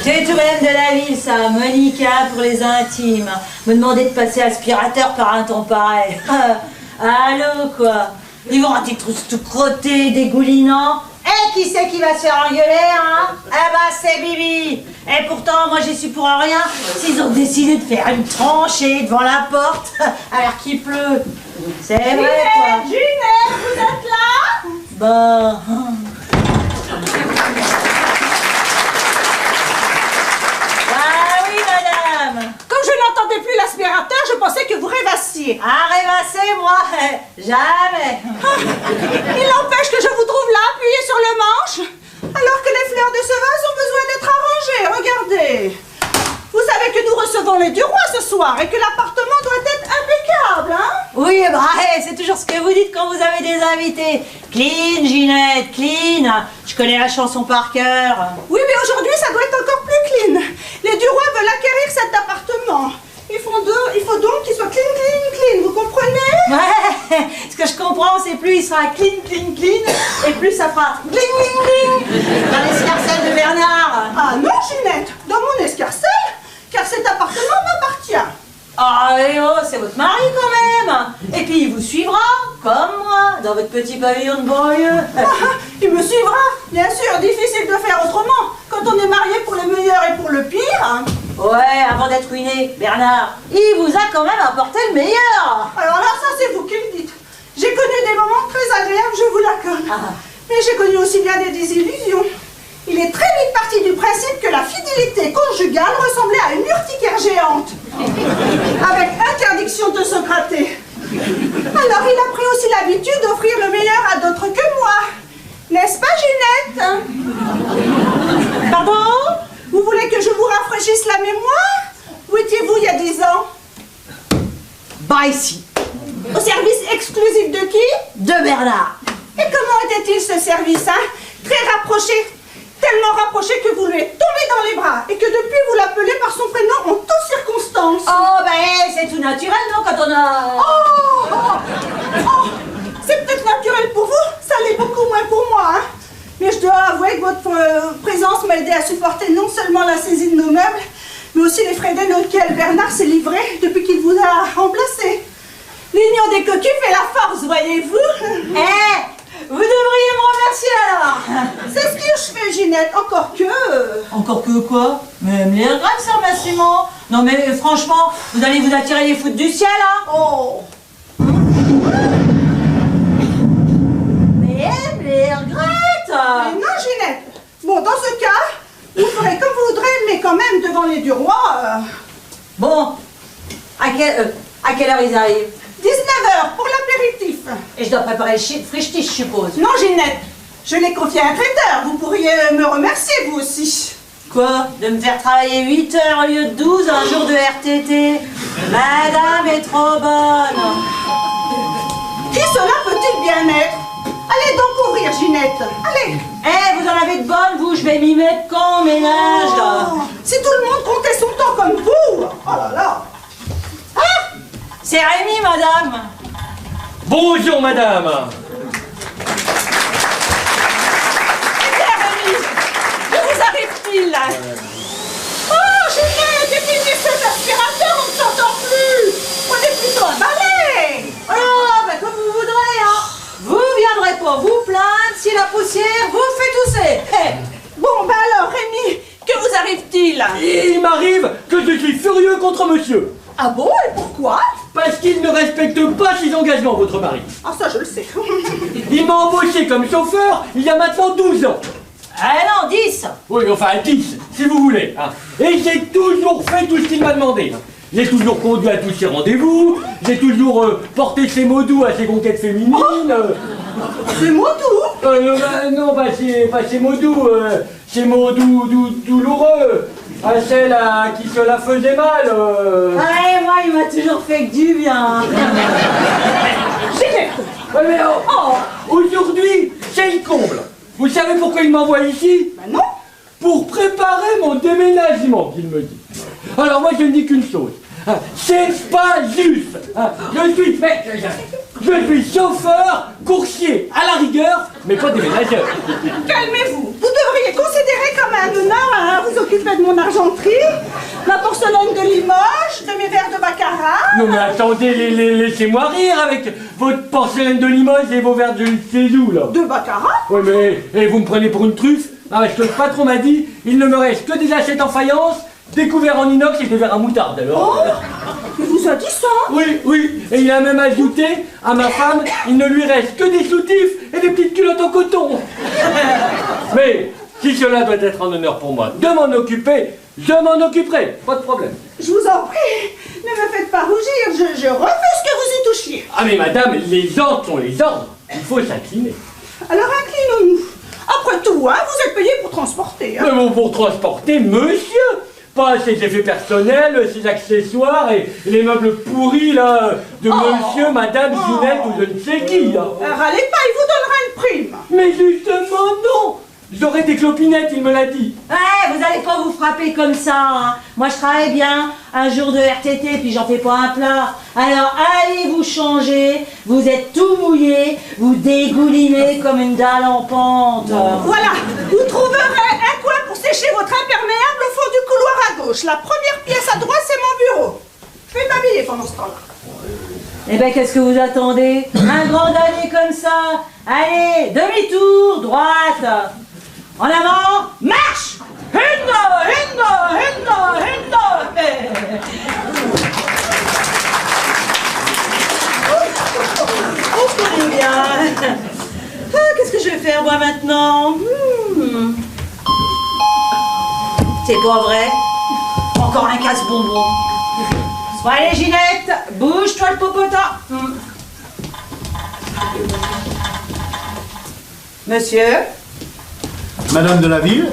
C'est tout de même de la ville, ça, Monica, pour les intimes. Me demander de passer aspirateur par un temps pareil. Allô, quoi. Ils vont des trucs tout crottés, dégoulinants. Eh, qui c'est qui va se faire engueuler, hein? Eh ben, c'est Bibi. Et pourtant, moi, j'y suis pour rien. S'ils ont décidé de faire une tranchée devant la porte, alors qu'il pleut. C'est vrai, quoi. Ginette, vous êtes là? Bah... Comme je n'entendais plus l'aspirateur, je pensais que vous rêvassiez. Ah, rêvasser, moi, jamais. Il n'empêche que je vous trouve là, appuyé sur le manche, alors que les fleurs de ce vase ont besoin d'être arrangées. Regardez. Vous savez que nous recevons les du roi ce soir et que l'appartement doit être impeccable, hein? Oui, bah, c'est toujours ce que vous dites quand vous avez des invités. Clean, Ginette, clean. Je connais la chanson par cœur. Oui, mais aujourd'hui, ça doit être encore plus clean. Les du roi veulent acquérir cet appartement. Il faut donc qu'il soit clean, clean, clean, vous comprenez? Ouais, ce que je comprends, c'est plus il sera clean, clean, clean, et plus ça fera clean, clean, clean dans l'escarcelle de Bernard. Ah non, Ginette, dans mon escarcelle, car cet appartement m'appartient. Ah, et oh, c'est votre mari quand même. Et puis il vous suivra, comme moi, dans votre petit pavillon de banlieue. Il me suivra, bien sûr, difficile de faire autrement, quand on est marié pour le meilleur et pour le pire. Ouais, avant d'être ruiné, Bernard, il vous a quand même apporté le meilleur. Alors là, ça c'est vous qui le dites. J'ai connu des moments très agréables, je vous l'accorde. Mais j'ai connu aussi bien des désillusions. Il est très vite parti du principe que la fidélité conjugale ressemblait à une urticaire géante, avec interdiction de se gratter. Alors il a pris aussi l'habitude d'offrir le meilleur à d'autres que moi. N'est-ce pas, Ginette? Pardon? Vous voulez que je vous rafraîchisse la mémoire? Où étiez-vous il y a 10 ans? Bah ici. Au service exclusif de qui? De Bernard. Et comment était-il ce service, hein? Très rapproché, tellement rapproché que vous lui êtes tombé dans les bras et que depuis vous l'appelez par son prénom en toutes circonstances. Oh, ben c'est tout naturel, non, quand on a... Oh, c'est peut-être naturel pour vous, ça l'est beaucoup moins pour moi, hein? Mais je dois avouer que votre présence m'a aidé à supporter non seulement la saisie de nos meubles, mais aussi les frais d'aide auxquels Bernard s'est livré depuis qu'il vous a remplacé. L'union des cocus fait la force, voyez-vous? Vous devriez me remercier alors. C'est ce que je fais, Ginette, encore que... Encore que quoi? Mais me les regrette, ça, remerciement. Non mais franchement, vous allez vous attirer les foudres du ciel, hein? Oh. Mais elle me les regrette. Mais non, Ginette. Bon, dans ce cas, vous ferez comme vous voudrez, mais quand même devant les du roi... Bon, à quelle heure ils arrivent? 19h pour l'apéritif. Et je dois préparer le frichtis, je suppose. Non, Ginette, je l'ai confié à un traiteur. Vous pourriez me remercier, vous aussi. Quoi? De me faire travailler 8 heures au lieu de 12 un jour de RTT? Madame est trop bonne. Qui cela peut-il bien être? Allez donc ouvrir, Ginette. Allez. Vous en avez de bonnes, vous? Je vais m'y mettre quand, ménage, là. Si tout le monde comptait son temps comme vous. Oh là là. C'est Rémi, madame. Bonjour, madame. Rémi, que vous arrive-t-il là? Oh, Ginette, éteignez cet aspirateur, on ne s'entend plus. Prenez plutôt un balai. Oh, ben comme vous voudrez, hein. Vous viendrez pas vous plaindre si la poussière vous fait tousser. Bon, ben alors, Rémi, que vous arrive-t-il? Il m'arrive que je suis furieux contre monsieur. Ah bon, et pourquoi? Parce qu'il ne respecte pas ses engagements, votre mari. Ah, ça, je le sais. Il m'a embauché comme chauffeur il y a maintenant 12 ans. Ah non, 10. Oui, enfin 10, si vous voulez. Hein. Et j'ai toujours fait tout ce qu'il m'a demandé. Hein. J'ai toujours conduit à tous ses rendez-vous, j'ai toujours porté ses mots doux à ses conquêtes féminines. C'est mots doux? Non, c'est Maudou. C'est Maudou douloureux. Celle qui se la faisait mal. Ouais, moi, il m'a toujours fait que du bien. Ouais, mais aujourd'hui, c'est le comble. Vous savez pourquoi il m'envoie ici? Ben non. Pour préparer mon déménagement, qu'il me dit. Alors moi, je ne dis qu'une chose. C'est pas juste. Je suis chauffeur, coursier, à la rigueur, mais pas déménageur. Calmez-vous. Vous devriez considérer comme un honneur à vous occuper de mon argenterie, ma porcelaine de Limoges, de mes verres de baccarat. Non mais attendez, laissez-moi rire avec votre porcelaine de Limoges et vos verres de Cézou, là. De baccarat? Oui, mais vous me prenez pour une truffe? Ah, parce que le patron m'a dit, il ne me reste que des assiettes en faïence, des couverts en inox et des verres à moutarde, alors. Il vous a dit ça? Oui, et il a même ajouté à ma femme, il ne lui reste que des soutifs et des petites culottes en coton. Mais si cela doit être un honneur pour moi de m'en occuper, je m'en occuperai, pas de problème. Je vous en prie, ne me faites pas rougir, je refuse que vous y touchiez. Ah mais madame, les ordres sont les ordres, il faut s'incliner. Alors inclinons-nous. Après tout, hein, vous êtes payé pour transporter. Hein. Mais bon, pour transporter monsieur, pas ses effets personnels, ses accessoires et les meubles pourris là de monsieur, madame, Ginette ou je ne sais qui. Hein. Râlez pas, il vous donnera une prime. Mais justement non. J'aurai des clopinettes, il me l'a dit. Ouais, vous allez pas vous frapper comme ça, hein. Moi, je travaille bien, un jour de RTT, puis j'en fais pas un plat. Alors, allez vous changer, vous êtes tout mouillé, vous dégoulinez comme une dalle en pente. Voilà, vous trouverez un coin pour sécher votre imperméable au fond du couloir à gauche. La première pièce à droite, c'est mon bureau. Je vais m'habiller pendant ce temps-là. Eh ben, qu'est-ce que vous attendez? Un grand damier comme ça. Allez, demi-tour, droite. En avant, marche! Oh, je connais bien. Ah, qu'est-ce que je vais faire, moi, maintenant? C'est pas vrai. Encore un casse-bonbon. Bon, allez, Ginette, bouge-toi le popotin. Monsieur? Madame de la Ville?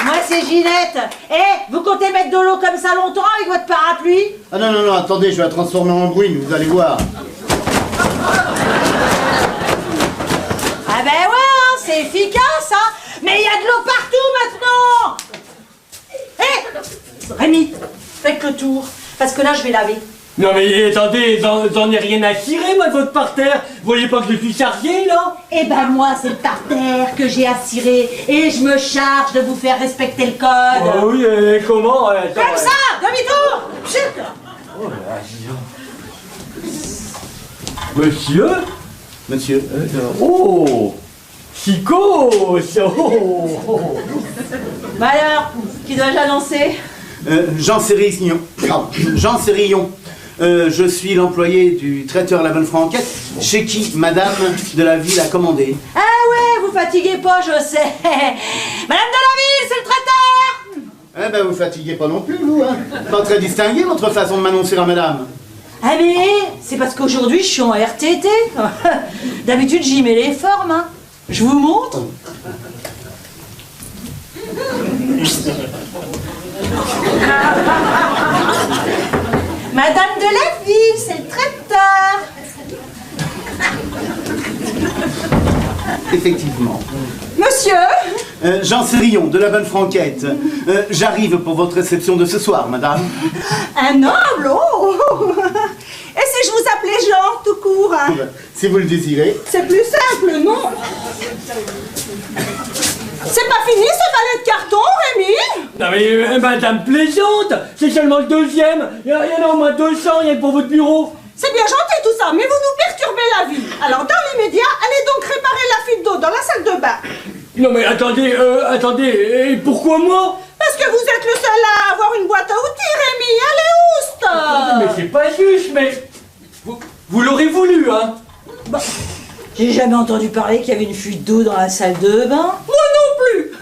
Moi, c'est Ginette. Vous comptez mettre de l'eau comme ça longtemps avec votre parapluie? Ah non, attendez, je vais la transformer en bruine, vous allez voir. Ah ben ouais, hein, c'est efficace, hein. Mais il y a de l'eau partout maintenant. Rémi, faites le tour, parce que là, je vais laver. Non mais attendez, j'en ai rien à cirer moi de votre parterre. Vous voyez pas que je suis chargé là? Eh ben moi c'est le parterre que j'ai à cirer et je me charge de vous faire respecter le code. Oh oui, et comment? Comme ça, demi-tour. Chut. Oh là, monsieur? Monsieur? Oh, Chico, Bah alors, qui dois-je annoncer? Jean Sérillon. Jean Sérillon. Je suis l'employé du traiteur La Bonne Franquette, chez qui Madame de la Ville a commandé. Ah ouais, vous fatiguez pas, je sais. Madame de la Ville, c'est le traiteur. Eh ben vous fatiguez pas non plus, vous, hein. Pas très distingué votre façon de m'annoncer à Madame. Ah mais, c'est parce qu'aujourd'hui je suis en RTT. D'habitude j'y mets les formes, hein. Je vous montre. Madame de la Ville, c'est le traiteur. Effectivement. Monsieur? Jean Sérillon, de La Bonne Franquette. J'arrive pour votre réception de ce soir, Madame. Un noble, oh. Et si je vous appelais Jean, tout court, hein? Si vous le désirez. C'est plus simple, non? C'est pas fini ce valet de carton, Rémi? Non mais madame plaisante, c'est seulement le deuxième. Il y en a au moins 200 rien que pour votre bureau. C'est bien gentil tout ça, mais vous nous perturbez la vie. Alors dans l'immédiat, allez donc réparer la fuite d'eau dans la salle de bain. Non mais attendez, et pourquoi moi? Parce que vous êtes le seul à avoir une boîte à outils, Rémi. Allez, Mais c'est pas juste, mais... Vous l'aurez voulu, hein? Bah, j'ai jamais entendu parler qu'il y avait une fuite d'eau dans la salle de bain. Moi non plus.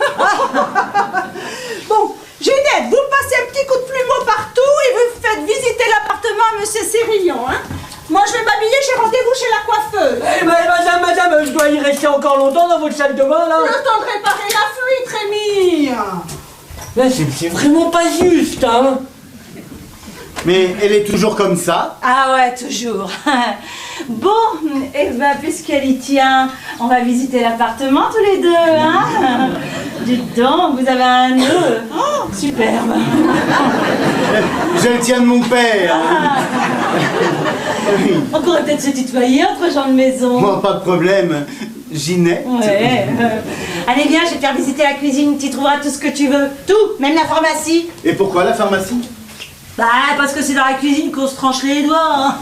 Bon, Ginette, vous passez un petit coup de plumeau partout et vous faites visiter l'appartement à Monsieur Sérillon, hein? Moi, je vais m'habiller rester encore longtemps dans votre salle de bain, là? Le temps de réparer la fuite, Rémi. Là, c'est vraiment pas juste, hein? Mais elle est toujours comme ça. Ah ouais, toujours. Bon, et ben puisqu'elle y tient, on va visiter l'appartement tous les deux, hein? Dites donc, vous avez un nœud. Oh, superbe. Je le tiens de mon père. Oui. On pourrait peut-être se tutoyer entre gens de maison. Moi, pas de problème. Ginette. Ouais. Allez, viens, je vais te faire visiter la cuisine. Tu trouveras tout ce que tu veux. Tout, même la pharmacie. Et pourquoi la pharmacie? Bah, parce que c'est dans la cuisine qu'on se tranche les doigts. Hein.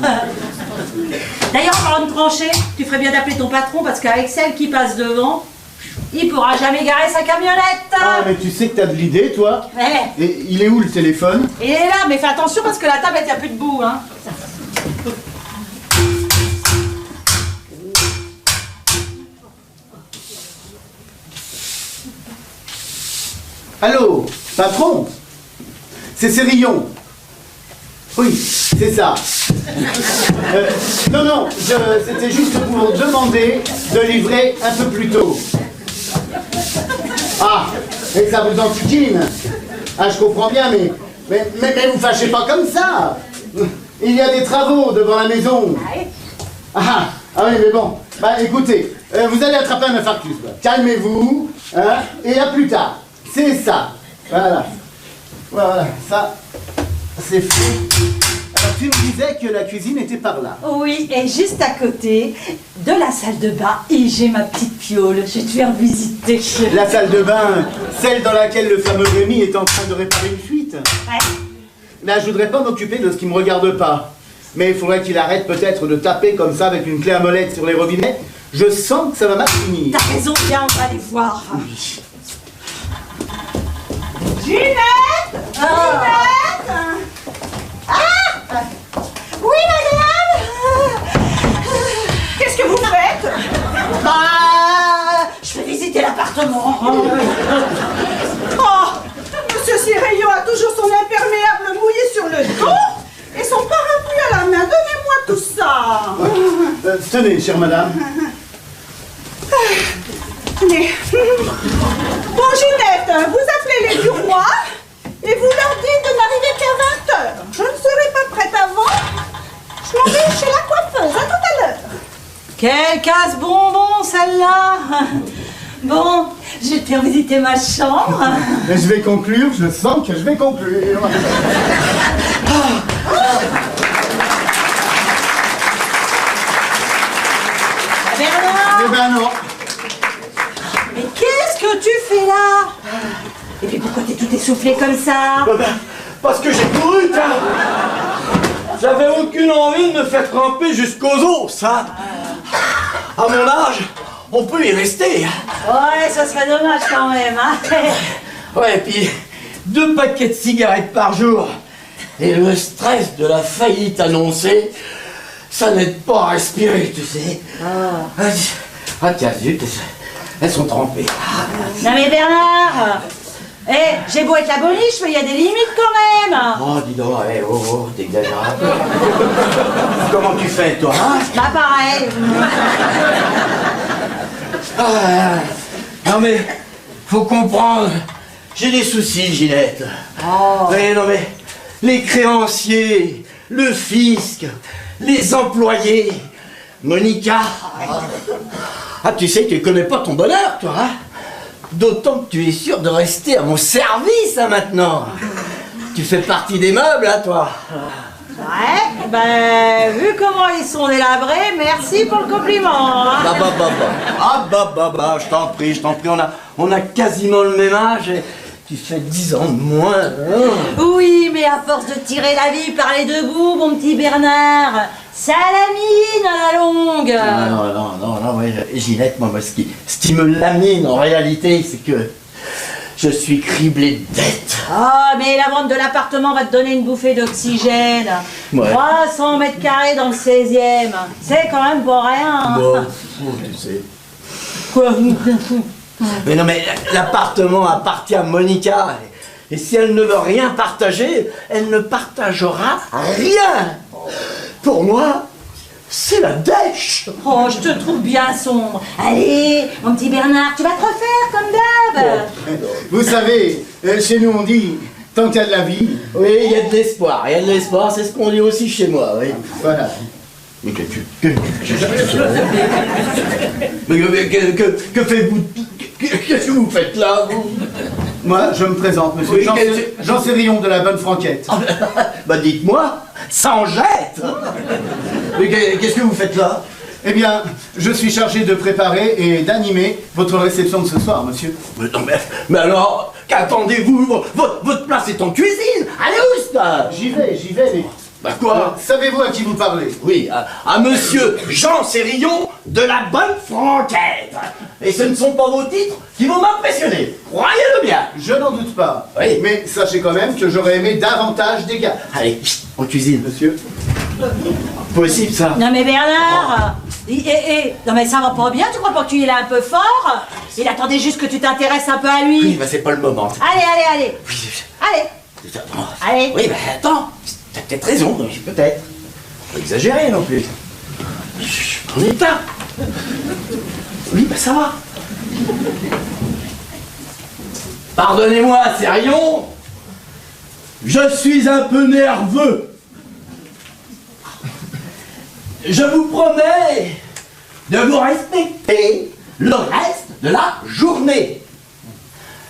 D'ailleurs, en parlant de trancher, tu ferais bien d'appeler ton patron parce qu'avec celle qui passe devant, il pourra jamais garer sa camionnette. Ah, mais tu sais que t'as de l'idée, toi. Ouais. Et il est où le téléphone? Il est là, mais fais attention parce que la table, elle tient plus debout. Hein. Allô, patron? C'est Cérillon. Oui, c'est ça. Non, c'était juste pour vous demander de livrer un peu plus tôt. Ah, et ça vous enquiquine. Ah, je comprends bien, mais vous fâchez pas comme ça. Il y a des travaux devant la maison. Ah oui, mais bon. Bah écoutez, vous allez attraper un infarctus. Calmez-vous, hein, et à plus tard. C'est ça. Voilà. Voilà, ça, c'est fait. Alors tu me disais que la cuisine était par là. Oui, et juste à côté de la salle de bain, et j'ai ma petite piole. Je vais te faire visiter. La salle de bain, celle dans laquelle le fameux Rémi est en train de réparer une fuite. Ouais. Là, je voudrais pas m'occuper de ce qui me regarde pas. Mais il faudrait qu'il arrête peut-être de taper comme ça avec une clé à molette sur les robinets. Je sens que ça va mal finir. T'as raison, viens, on va aller voir. Oui. Ginette. Ginette. Ah. Oui, madame. Qu'est-ce que vous faites? Bah, je vais visiter l'appartement. Oh, Monsieur Cérillon a toujours son imperméable mouillé sur le dos et son parapluie à la main. Donnez-moi tout ça. Tenez, chère madame. Tenez. Bon, Ginette, vous appelez les du roi et vous leur dites de n'arriver qu'à 20h. Je ne serai pas prête avant. Je m'en vais chez la coiffeuse. À tout à l'heure. Quelle casse-bonbon, celle-là. Bon, je vais te faire visiter ma chambre. Mais je vais conclure, je sens que je vais conclure. Bernard, Eh ben non. mais qu'est-ce que tu fais là? Et puis pourquoi t'es tout essoufflé comme ça? Parce que j'ai couru, tiens. J'avais aucune envie de me faire tremper jusqu'aux os, ça. À mon âge, on peut y rester. Ouais, ça serait dommage quand même, hein. Ouais, et puis 2 paquets de cigarettes par jour et le stress de la faillite annoncée, ça n'aide pas à respirer, tu sais. Ah tiens, zut, elles sont trempées. Non mais Bernard, j'ai beau être la boniche, mais il y a des limites quand même. Oh, dis donc, t'exagères un peu. Comment tu fais, toi, hein? Bah pareil. Non mais, faut comprendre, j'ai des soucis, Ginette. Ouais, non mais, les créanciers, le fisc, les employés, Monica. Ah, tu sais, tu connais pas ton bonheur, toi, hein? D'autant que tu es sûr de rester à mon service, hein, maintenant. Tu fais partie des meubles, hein, toi. Ouais, ben vu comment ils sont délabrés, merci pour le compliment. Hein. Je t'en prie, on a quasiment le même âge et tu fais 10 ans de moins. Hein. Oui, mais à force de tirer la vie par les deux bouts, mon petit Bernard, ça lamine à la longue. Non, ouais, Ginette, moi, ce qui me lamine en réalité, c'est que je suis criblé de dettes. Ah, mais la vente de l'appartement va te donner une bouffée d'oxygène. Ouais. 300 mètres carrés dans le 16e. C'est quand même pas rien. Bon, tu sais. Quoi? Mais non, mais l'appartement appartient à Monica. Et si elle ne veut rien partager, elle ne partagera rien. Pour moi, c'est la dèche. Oh, je te trouve bien sombre. Allez, mon petit Bernard, tu vas te refaire comme d'hab. Vous savez, chez nous on dit, tant qu'il y a de la vie, Oui, il y a de l'espoir, c'est ce qu'on dit aussi chez moi, oui. voilà. Mais que faites-vous? Qu'est-ce que vous faites là, vous? Moi, je me présente, monsieur Oui, Jean Sérillon de la Bonne Franquette. Bah dites-moi, ça en jette. Mais qu'est-ce que vous faites là? Eh bien, je suis chargé de préparer et d'animer votre réception de ce soir, monsieur. Non, mais alors, qu'attendez-vous? Votre place est en cuisine. Allez où ça? J'y vais, mais... Bah quoi? Savez-vous à qui vous parlez? Oui, à monsieur Jean Sérillon de la Bonne Franquette. Et ce ne sont pas vos titres qui vont m'impressionner, croyez-le bien. Je n'en doute pas. Oui. Mais sachez quand même que j'aurais aimé davantage d'égards. Allez, en cuisine, monsieur. Possible ça? Non mais Bernard, non mais ça va pas bien, tu crois pas que tu es là un peu fort? Il attendait juste que tu t'intéresses un peu à lui. Oui, bah c'est pas le moment. Allez. Allez. Allez. Oui, bah attends, t'as peut-être raison, peut-être. Faut pas exagérer non plus. Je suis en état. Oui, bah ça va. Pardonnez-moi, Sérillon. Je suis un peu nerveux. Je vous promets de vous respecter le reste de la journée.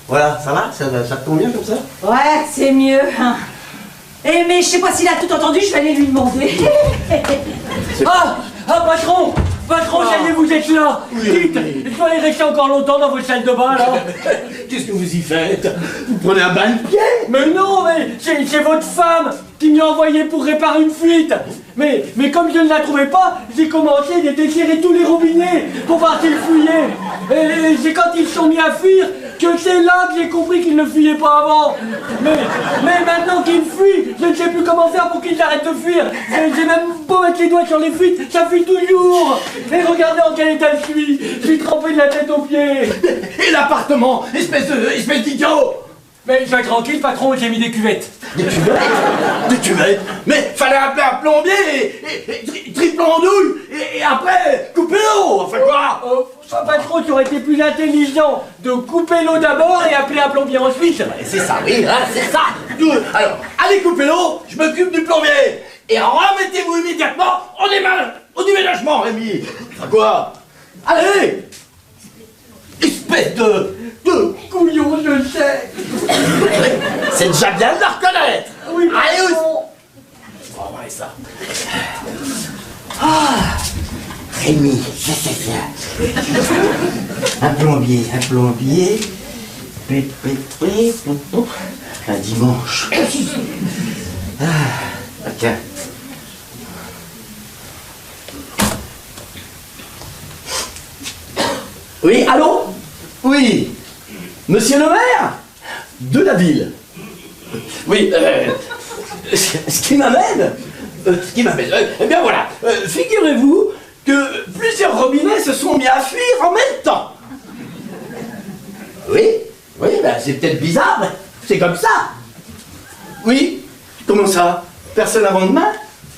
Voilà, ça va? Ça te convient comme ça? Ouais, c'est mieux. Eh mais je sais pas s'il a tout entendu, je vais aller lui demander. Ah, patron, j'allais vous êtes là. Dites, il faut aller rester encore longtemps dans votre salle de bain, là. Qu'est-ce que vous y faites? Vous prenez un bain de pied? Mais non, mais c'est votre femme qui m'y a envoyé pour réparer une fuite. Mais comme je ne la trouvais pas, j'ai commencé à desserrer tous les robinets pour voir s'ils fuyaient. Et c'est quand ils sont mis à fuir que c'est là que j'ai compris qu'ils ne fuyaient pas avant. Mais maintenant qu'ils fuient, je ne sais plus comment faire pour qu'ils arrêtent de fuir. J'ai même beau mettre les doigts sur les fuites, ça fuit toujours. Et regardez en quel état je suis trempé de la tête aux pieds. Et l'appartement, espèce d'idiot! Mais sois tranquille, patron, j'ai mis des cuvettes. Des cuvettes? Des cuvettes? Mais fallait appeler un plombier et triple en douille et après couper l'eau, enfin quoi? Patron, tu aurais été plus intelligent de couper l'eau d'abord et appeler un plombier ensuite. C'est ça, oui, hein, c'est ça. Alors, allez couper l'eau, je m'occupe du plombier. Et remettez-vous immédiatement au déménagement, Rémi. Enfin quoi? Allez! Espèce de Couillon, je sais. C'est déjà bien de la reconnaître. Oui, allez, patron. On va voir ça. Ah, Rémi, c'est un plombier. Un dimanche. Ah, tiens. Oui, allô? Oui. Monsieur le maire de la ville. Oui, ce qui m'amène, eh bien voilà, figurez-vous que plusieurs robinets se sont mis à fuir en même temps. Oui, ben c'est peut-être bizarre, mais c'est comme ça. Oui, comment ça? Personne avant demain?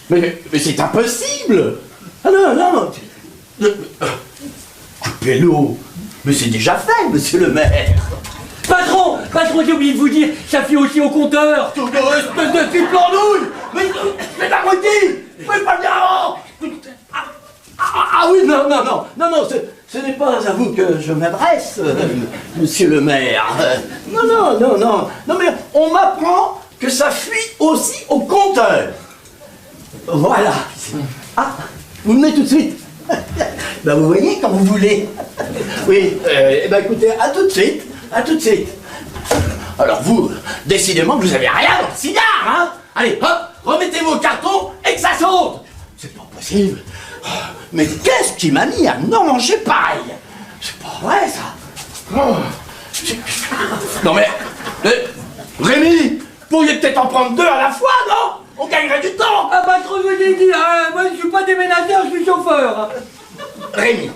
Mais c'est impossible. Ah non. Coupez l'eau. Mais c'est déjà fait, monsieur le maire. Patron, j'ai oublié de vous dire, ça fuit aussi au compteur. Espèce de triple en douille. Mais l'abruti, vous pouvez pas venir avant. Ah oui, non, ce n'est pas à vous que je m'adresse, monsieur le maire. Non, mais on m'apprend que ça fuit aussi au compteur. Voilà. Ah, vous venez tout de suite. Ben vous voyez quand vous voulez. Oui, ben écoutez, à tout de suite. Alors vous, décidément que vous avez rien dans le cigare, hein. Allez, hop, remettez vos cartons et que ça saute. C'est pas possible. Mais qu'est-ce qui m'a mis à non manger pareil? C'est pas vrai ça. Non mais, Rémi, vous pourriez peut-être en prendre deux à la fois, non? On gagnerait du temps. Ah patron, je vous ai dit, moi je suis pas déménageur, je suis chauffeur. Rémi,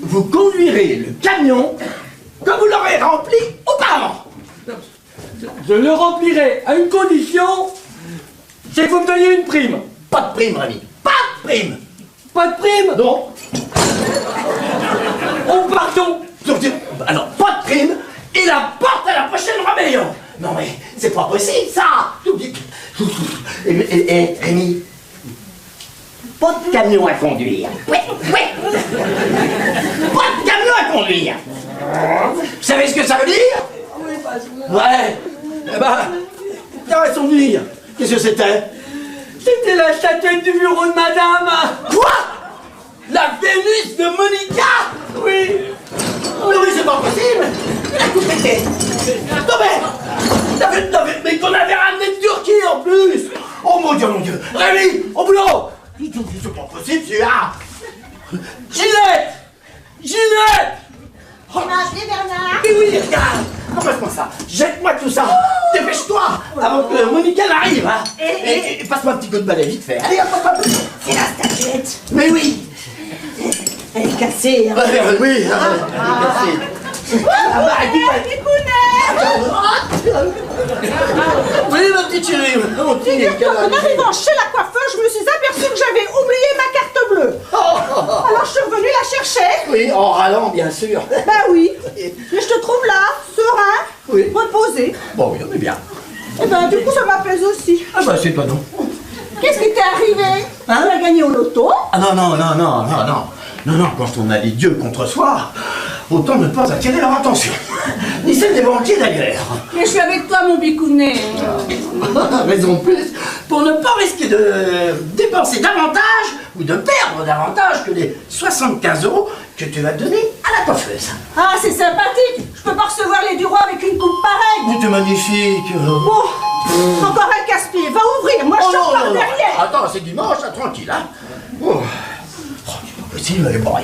vous conduirez le camion comme vous l'aurez rempli auparavant. Je le remplirai à une condition, c'est que vous me donniez une prime. Pas de prime, Rémi, pas de prime. Pas de prime? Non. Oh, pardon. Alors, pas de prime, et la porte à la prochaine rébellion. Non mais, c'est pas possible ça. Et Rémi, pas de camion à conduire. Ouais. Pas de camion à conduire. Vous savez ce que ça veut dire? Oui, pas Ouais. Eh ben, t'as son dire. Qu'est-ce que c'était? C'était la statuette du bureau de madame. Quoi? La Vénus de Monica? Oui. Non mais c'est pas possible. Elle a tout pété. Non mais qu'on avait ramené de Turquie en plus. Oh mon Dieu. Rémi, au boulot. C'est pas possible celui-là. Ginette. Tu m'as appelé Bernard? Oui, regarde. Passe-moi ça. Jette-moi tout ça. Dépêche-toi avant que Monica n'arrive. Hein. Et passe-moi un petit coup de balai vite fait. Allez, hop. C'est la statuette. Mais oui. Elle est cassée. Hein. Oui, elle est cassée. Oui, ma petite chérie. En arrivant chez la coiffeuse, je me suis aperçue que j'avais oublié ma carte bleue. Alors je suis revenue la chercher. Oui, en râlant, bien sûr. Ben oui. Mais je te trouve là, serein, Oui. reposé. Bon, oui, on est bien. Et ben du coup ça m'apaise aussi. Ah bah, c'est toi non. Qu'est-ce qui t'est arrivé? Tu as gagné au loto? Ah non, quand on a les dieux contre soi, autant ne pas attirer leur attention. Ni celle des banquiers d'ailleurs. Mais je suis avec toi mon bicounet. Raison de plus pour ne pas risquer de dépenser davantage ou de perdre davantage que les 75 € que tu vas donner à la coiffeuse. Ah c'est sympathique. Je peux pas recevoir les du roi avec une coupe pareille. C'est magnifique. Bon, encore un casse-pied. Va ouvrir, moi je sors par derrière. Attends, c'est dimanche, là, tranquille, hein. Oh, c'est pas possible, les boys.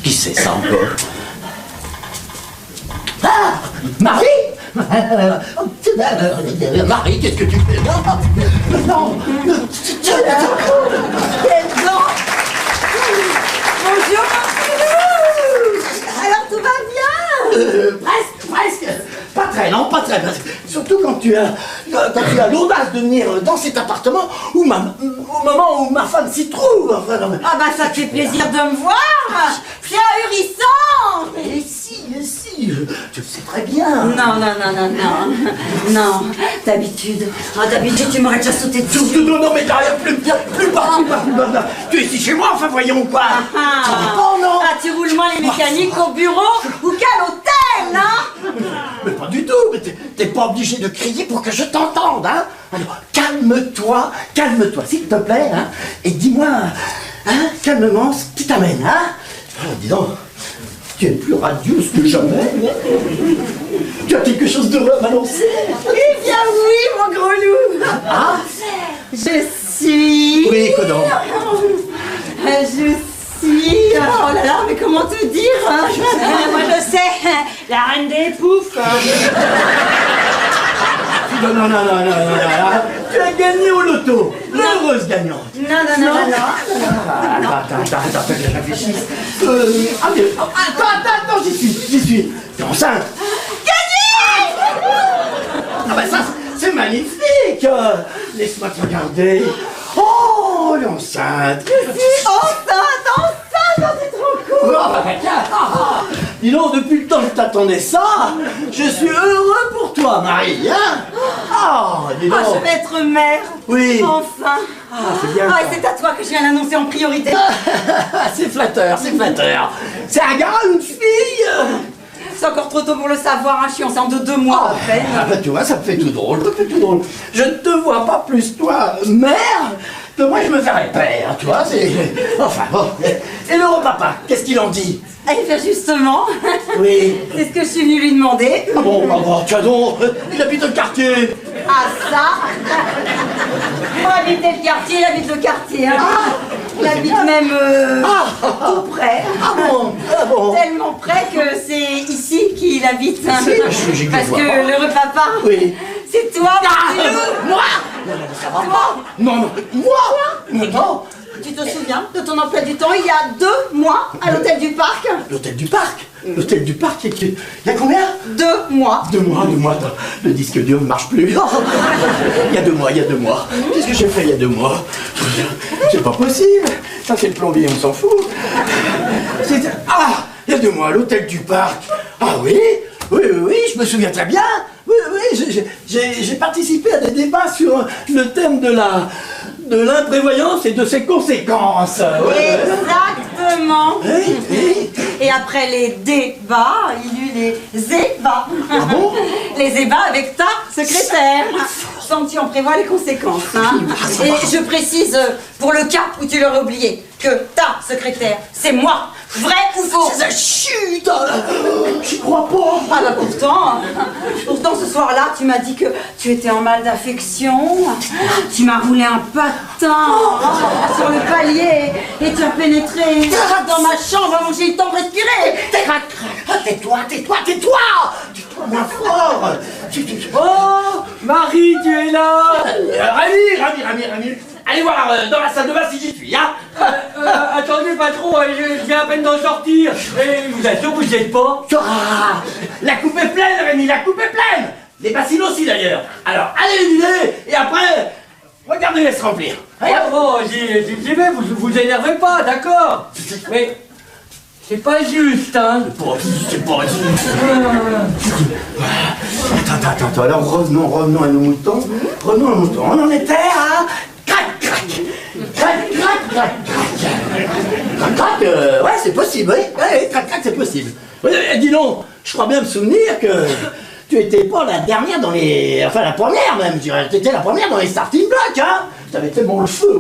Qui c'est ça encore? Ah, Marie. Marie, qu'est-ce que tu fais là? Non. Bonjour alors tout va bien? Presque. Pas très. Surtout quand tu as l'audace de venir dans cet appartement au moment où ma femme s'y trouve. Enfin, non, mais... Ah bah ça te fait plaisir de me voir. C'est ahurissant. Et si, je le sais très bien. Non, d'habitude tu m'aurais déjà sauté dessus. Non, mais t'arrives plus bas. Tu es ici chez moi, enfin voyons quoi. Ça va pas, non? Ah, tu roules moins les mécaniques au bureau ou qu'à l'hôtel, hein? Mais pas du tout, mais t'es pas obligé de crier pour que je t'entende, hein. Alors, calme-toi, s'il te plaît, hein. Et dis-moi, hein, calmement, ce qui t'amène, hein. Oh, dis donc, tu es plus radieuse que jamais. Tu as quelque chose d'heureux à m'annoncer? Eh bien oui, mon gros loup. Ah? Je suis... Oui, Conan. Oh là là, mais comment te dire hein? Moi je sais, la reine des poufs. Non. Tu as gagné au loto. L'heureuse gagnante. Non. Attends, que je réfléchisse. Attends, j'y suis. T'es enceinte? Gagné! Ah bah ça, c'est magnifique. Laisse-moi te regarder. Oh, l'enceinte. Enceinte, c'est trop cool. Dis donc, depuis le temps que t'attendais ça, je suis heureux pour toi, Marie, hein? Dis donc. Je vais être mère. Oui. Enfin. C'est bien. Et c'est à toi que je viens l'annoncer en priorité. C'est flatteur. C'est un gars ou une fille? C'est encore trop tôt pour le savoir, je suis enceinte de 2 mois à peine. Ah bah tu vois, ça me fait tout drôle. Je ne te vois pas plus, toi, mère, que moi je me ferais père, tu vois, c'est... Enfin bon. Et le papa, qu'est-ce qu'il en dit? Eh bien justement, Oui. c'est ce que je suis venue lui demander. Ah bon, tu as donc, il habite le quartier. Ah ça Moi habiter le quartier, il habite le quartier. Hein. Il habite même tout près. Ah bon. Tellement près que c'est ici qu'il habite. Hein. J'y Parce vois que pas. l'heureux papa, Oui. c'est toi, mon petit loup. Moi? Non, ça va pas. Non, moi? Non. Tu te souviens de ton emploi du temps il y a 2 mois à l'hôtel du Parc? L'hôtel du Parc? L'hôtel du Parc, il y a combien? 2 mois. 2 mois, 2 mois. Le disque dur ne marche plus. Il y a 2 mois, il y a 2 mois. Qu'est-ce que j'ai fait il y a 2 mois? C'est pas possible. Ça, c'est le plombier, on s'en fout. Ah, il y a 2 mois, l'hôtel du Parc. Ah oui, je me souviens très bien. Oui, j'ai participé à des débats sur le thème de l'imprévoyance et de ses conséquences. Exactement. Oui. Et après les débats, il y eut les ébats. Ah bon? Les ébats avec ta secrétaire. Sans que tu en prévois les conséquences. Hein. Et je précise, pour le cas où tu l'aurais oublié, que ta secrétaire, c'est moi. Vrai ou faux? Chut! J'y crois pas. Ah bah pourtant ce soir-là, tu m'as dit que tu étais en mal d'affection. Tu m'as roulé un patin sur le palier et tu as pénétré dans ma chambre avant que j'ai eu le temps de respirer. Crac, crac. Tais-toi! Dis-toi moins fort. Oh, Marie, tu es là. Rami. Allez voir dans la salle de bain si j'y suis, hein. Attendez, patron, je viens à peine d'en sortir. Et vous êtes sûr, vous n'y êtes pas? Ah, la coupe est pleine, Rémi, la coupe est pleine. Les bassines aussi, d'ailleurs. Alors, allez les vider, et après, regardez-les se remplir. Oh, j'y vais, vous énervez pas, d'accord. Mais c'est pas juste, hein. C'est pas juste. Attends, alors revenons à nos moutons. On en était à... Crac, ouais, c'est possible, oui. Ouais, crac, c'est possible. Dis donc, je crois bien me souvenir que tu étais pas la dernière dans les... Enfin, la première même, je dirais. Tu étais la première dans les starting blocks, hein. T'avais tellement le feu,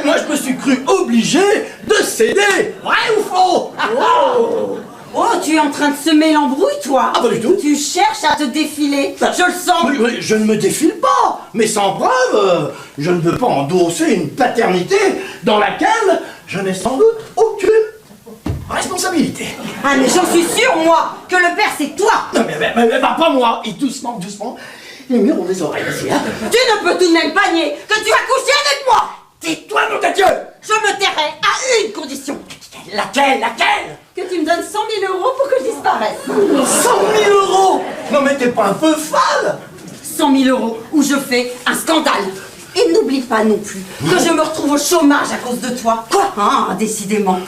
moi, je me suis cru obligé de céder. Vrai ou faux? Oh, tu es en train de semer l'embrouille, toi? Ah, pas du tout. Tu cherches à te défiler, je le sens. Oui, je ne me défile pas, mais sans preuve, je ne veux pas endosser une paternité dans laquelle je n'ai sans doute aucune responsabilité. Ah, mais j'en suis sûre, moi, que le père, c'est toi. Non, mais pas moi. Et doucement. Les murs ont des oreilles ici, hein. Tu ne peux tout de même pas nier que tu as couché avec moi. Tais-toi, nom de Dieu. Je me tairai à une condition. Laquelle? Que tu me donnes 100 000 euros pour que je disparaisse. 100 000 euros. Non, mais t'es pas un peu folle? 100 000 euros où je fais un scandale. Et n'oublie pas non plus que je me retrouve au chômage à cause de toi. Quoi? Ah, décidément.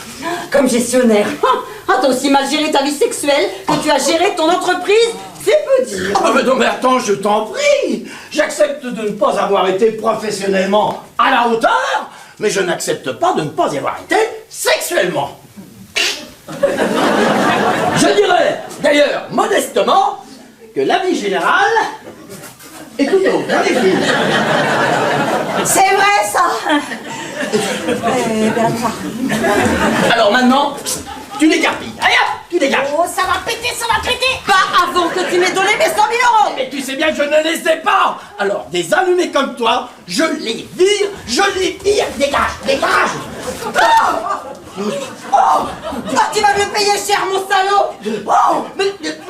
Comme gestionnaire. Ah, t'as aussi mal géré ta vie sexuelle que tu as géré ton entreprise. C'est peu dire. Ah, mais non, mais attends, je t'en prie. J'accepte de ne pas avoir été professionnellement à la hauteur, mais je n'accepte pas de ne pas y avoir été sexuellement. Je dirais, d'ailleurs, modestement, que l'avis général est plutôt magnifique. C'est vrai, ça. Bernard. Alors maintenant, tu dégarpilles. Allez hop, tu dégages. Oh, ça va péter. Pas avant que tu m'aies donné mes 100 000 euros. Mais tu sais bien que je ne les ai pas. Alors, des allumés comme toi, je les vire. Dégage. Oh, tu vas me le payer cher, mon salaud. Oh, mais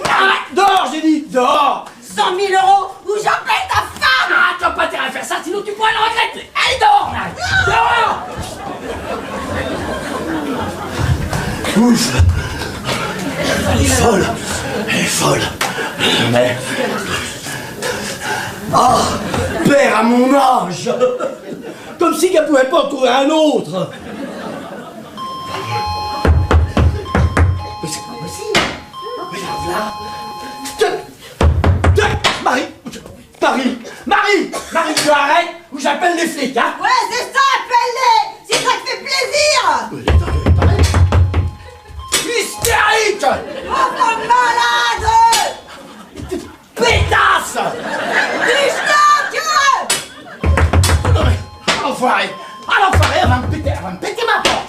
arrête, dehors, j'ai dit, dehors. 100 000 euros ou j'appelle ta femme. Ah, tu vas pas intérêt à faire ça, sinon tu pourrais le regretter. Allez, dehors, là. Dehors. Ouf. Elle est folle. Mais... Oh, père à mon âge. Comme si qu'elle pouvait pas en trouver un autre. Mais c'est pas possible. Mais là... Marie, tu arrêtes ou j'appelle les flics, hein. Ouais, c'est ça, appelle-les. Si ça te fait plaisir. Hystérique. Oh, malade. Pétasse. Du schnock. Non mais, enfoiré, elle va me péter ma porte.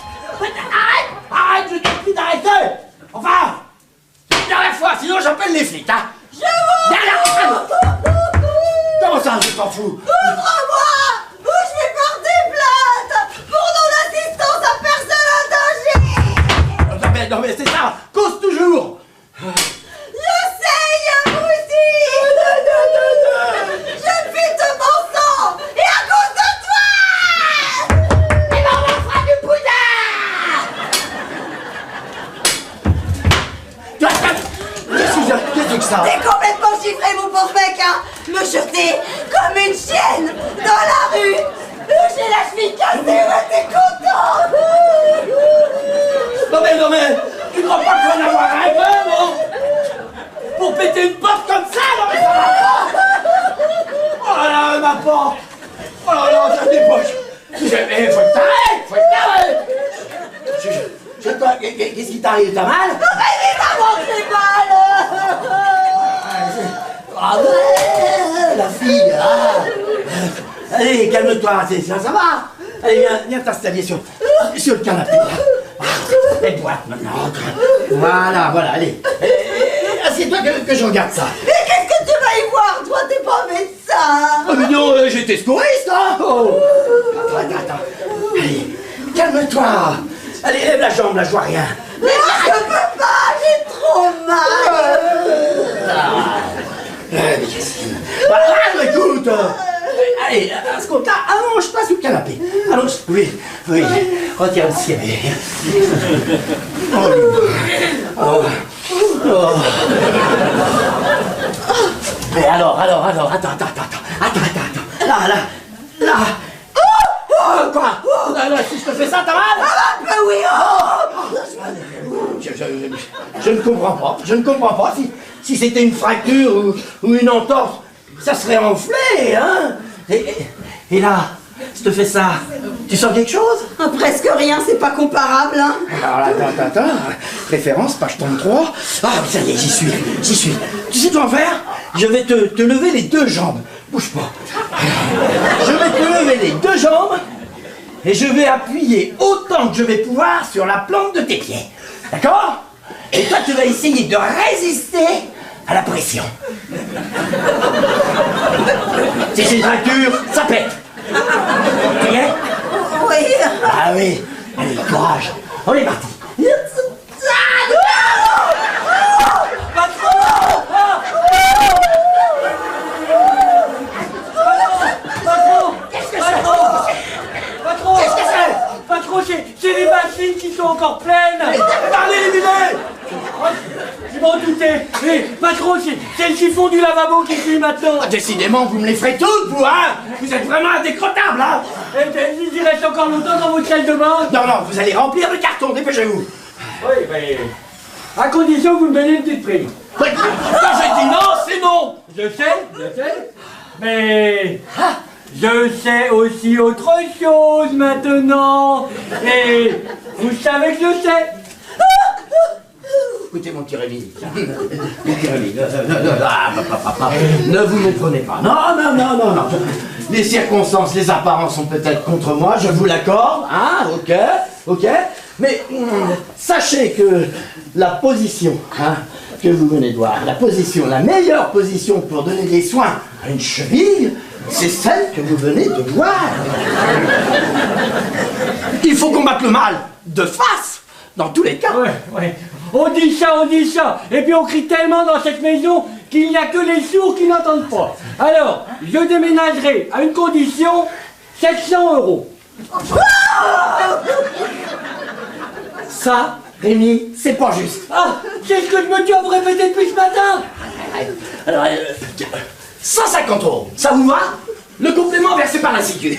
Arrête, je te prie d'arrêter. Enfin, une dernière fois, sinon j'appelle les flics, hein. Je vous... Comment ça, je t'en fous? Ouvre-moi ou je vais porter plainte pour non-assistance à personne en danger. Non mais c'est ça, cause toujours. Je sais, Abruti. Je fuis de mon sang et à cause de toi. comme une chienne dans la rue. J'ai la cheville cassée, mais t'es content. Non mais, tu crois pas qu'il va en avoir un peu, non? Pour péter une porte comme ça, non mais ça va pas. Oh là là, ma porte. Oh là là, ça débauche. Faut que t'arrêtes. Qu'est-ce qui t'arrive, t'as mal? Mais évidemment que j'ai mal. Ah ouais, la fille, ah. Allez, calme-toi, ça va. Allez, viens t'installer sur le canapé. Elle boite maintenant. Voilà, allez. Assieds-toi que je regarde ça. Mais qu'est-ce que tu vas y voir? Toi, t'es pas médecin. Oh mais non, j'étais secouriste, hein. Oh. Attends. Allez, calme-toi. Allez, lève la jambe, là, je vois rien. Mais je peux pas, j'ai trop mal. Mais qu'est-ce que... écoute. Allez, à ce compte-là, allonge-toi sous le canapé. Allonge, oui. Retiens le ciel. Oh. Mais alors, attends. Là. Oh, quoi? Là, si je te fais ça, t'as mal? Un peu, oui. Je ne comprends pas. Si c'était une fracture ou une entorse, ça serait enflé, hein? Et là, je te fais ça, tu sens quelque chose? Presque rien, c'est pas comparable, hein. Alors, attends. Référence, page 33. Ah, ça y est, j'y suis. Tu sais quoi faire? Je vais te lever les deux jambes. Bouge pas. Je vais te lever les deux jambes et je vais appuyer autant que je vais pouvoir sur la plante de tes pieds. D'accord? Et toi, tu vas essayer de résister à la pression. Si c'est une fracture, ça pète. Tu y es? Oui. Ah oui. Allez, courage. On est parti. Patron, c'est les machines qui sont encore pleines. Parlez les bidets. Je m'en doutais. Mais patron, c'est le chiffon du lavabo qui fuit maintenant. Ah, décidément, vous me les ferez toutes, vous, hein. Vous êtes vraiment indécrottable, hein. Il reste encore longtemps dans votre salle de bain. Non, vous allez remplir le carton, dépêchez-vous. Oui, mais... à condition que vous me donnez une petite prime. Quand j'ai dit non, c'est non. Je sais. Mais... je sais aussi autre chose maintenant. Et vous savez que je sais. Écoutez, mon petit Rémi. Ne vous méprenez pas. Non. Les circonstances, les apparences sont peut-être contre moi, je vous l'accorde. Hein, ok. Mais sachez que la position que vous venez de voir, la meilleure position pour donner des soins à une cheville, c'est celle que vous venez de voir. Il faut combattre le mal de face, dans tous les cas. Ouais. On dit ça. Et puis on crie tellement dans cette maison qu'il n'y a que les sourds qui n'entendent pas. Alors, je déménagerai à une condition, 700 €. Ça, Rémi, c'est pas juste. Ah, c'est ce que je me dis à vous répéter depuis ce matin. Alors, 150 €, ça vous va? Le complément versé par la Sécu.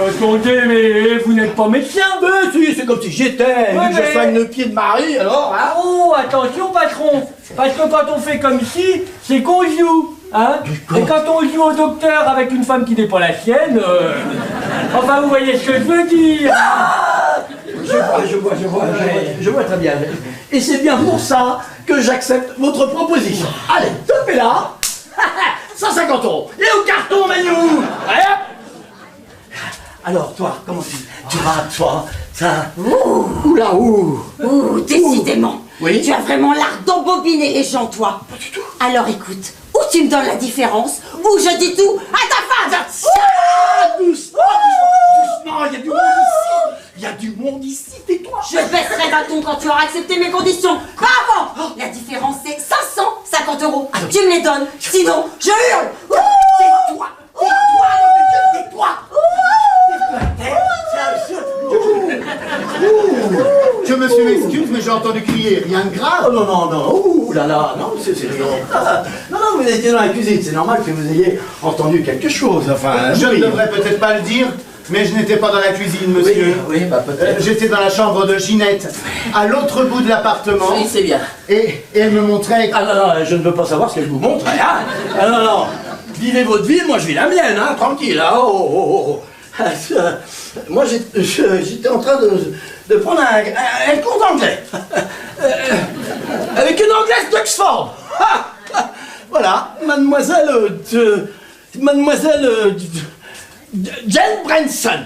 Attendez, mais vous n'êtes pas médecin. Mais si, c'est comme si j'étais. Ouais, Je soigne le pied de Marie, alors, hein? Oh, attention patron, parce que quand on fait comme si, c'est qu'on joue, hein. Et quand on joue au docteur avec une femme qui n'est pas la sienne, enfin vous voyez ce que je veux dire. Je vois très bien. Et c'est bien pour ça que j'accepte votre proposition. Allez, topez-la. 150 €. Et au carton, Manu. Allez, hop. Alors, toi, comment tu vas, toi? Ça... Oula, Décidément. Oui. Tu as vraiment l'art d'embobiner les gens, toi. Pas du tout. Alors écoute, ou tu me donnes la différence, ou je dis tout à ta femme. Doucement, il y a du monde ici. Il y a du monde ici, tais-toi. Je baisserai d'un ton quand tu auras accepté mes conditions. Pas avant. La différence, c'est 550 €. Tu me les donnes, sinon je hurle. Tais-toi. Je me m'excuse, mais j'ai entendu crier. Rien de grave. Oh non, ouh là là, non, c'est non, vous étiez dans la cuisine, c'est normal que vous ayez entendu quelque chose, enfin... Je ne oui. devrais peut-être pas le dire, mais je n'étais pas dans la cuisine, monsieur. Oui, bah peut-être. J'étais dans la chambre de Ginette, à l'autre bout de l'appartement. Oui, c'est bien. Et elle me montrait... Ah non, non, je ne veux pas savoir ce qu'elle vous montre, hein. Ah non, non, vivez votre vie, moi je vis la mienne, hein, tranquille, hein. Oh, oh, oh. Moi j'étais en train de prendre un cours d'anglais. Avec une anglaise d'Oxford. Voilà, mademoiselle Jane Branson.